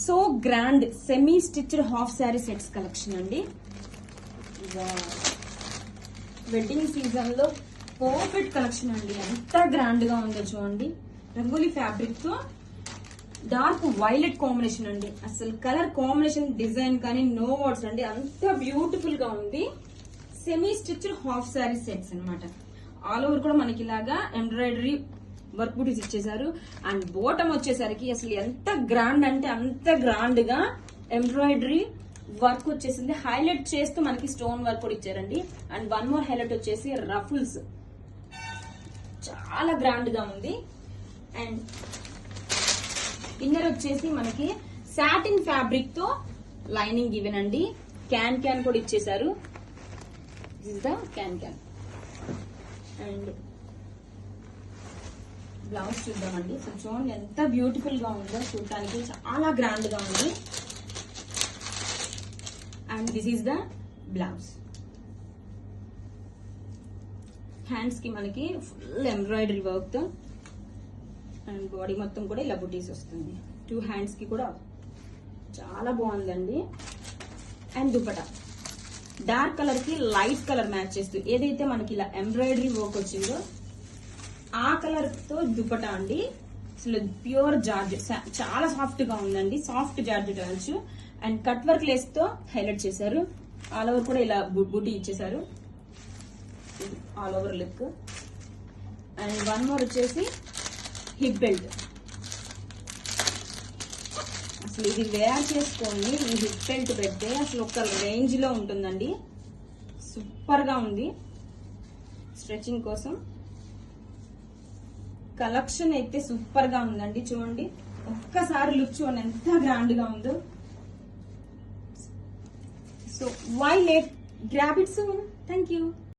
So grand semi stitched half sari sets collection అండి. Wedding season లో perfect collection అండి. ఎంత గ్రాండ్ గా ఉందో చూడండి. రంగోలీ ఫ్యాబ్రిక్ తో డార్క్ వైలెట్ కాంబినేషన్ అండి. అసలు కలర్ కాంబినేషన్ డిజైన్ కానీ నో వర్డ్స్ అండి. అంత బ్యూటిఫుల్ గా ఉంది. Semi stitched half sari sets అన్నమాట. ఆల్ ఓవర్ కూడా మనకి ఇలాగా ఎంబ్రాయిడరీ వర్క్ బూటీస్ ఇచ్చేసారు. అండ్ బోటం వచ్చేసరికి అసలు ఎంత గ్రాండ్ అంటే అంత గ్రాండ్ గా ఎంబ్రాయిడరీ వర్క్ వచ్చేసింది. హైలైట్ చేస్తూ మనకి స్టోన్ వర్క్ కూడా ఇచ్చారండి. అండ్ వన్ మోర్ హైలైట్ వచ్చేసి రఫుల్స్, చాలా గ్రాండ్ గా ఉంది. అండ్ ఇన్నర్ వచ్చేసి మనకి సాటిన్ ఫ్యాబ్రిక్ తో లైనింగ్ గివెన్ అండి. క్యాన్ క్యాన్ కూడా ఇచ్చేసారు. This is the can can. And blouse చూద్దామండి. సో చూడండి ఎంత బ్యూటిఫుల్ గా ఉందో, చూడటానికి చాలా గ్రాండ్ గా ఉంది. And this is the blouse. Hands కి మనకి ఫుల్ ఎంబ్రాయిడరీ వర్క్ తో అండ్ బాడీ మొత్తం కూడా ఇలా బుటీస్ వస్తుంది. 2 హ్యాండ్స్ కి కూడా చాలా బాగుందండి. అండ్ దుపట్టా డార్క్ కలర్ కి లైట్ కలర్ మ్యాచ్ చేస్తూ ఏదైతే మనకి ఇలా ఎంబ్రాయిడరీ వర్క్ వచ్చిందో ఆ కలర్ తో దుపట్టా అండి. అసలు ప్యూర్ జార్జెట్, చాలా సాఫ్ట్ గా ఉందండి. సాఫ్ట్ జార్జెట్ అనొచ్చు. అండ్ కట్ వర్క్ లేస్ తో హైలైట్ చేశారు. ఆల్ ఓవర్ కూడా ఇలా బూటీ ఇచ్చేసారు. All over look. And one more వచ్చేసి హిప్ బెల్ట్. అసలు ఇది వేర్ చేసుకొని ఈ హిప్ బెల్ట్ పెడితే అసలు ఒక రేంజ్ లో ఉంటుందండి. సూపర్ గా ఉంది. స్ట్రెచింగ్ కోసం కలెక్షన్ అయితే సూపర్ గా ఉందండి. చూడండి ఒక్కసారి లుక్ చూడండి ఎంత గ్రాండ్ గా ఉందో. So why late, grab it soon. Thank you.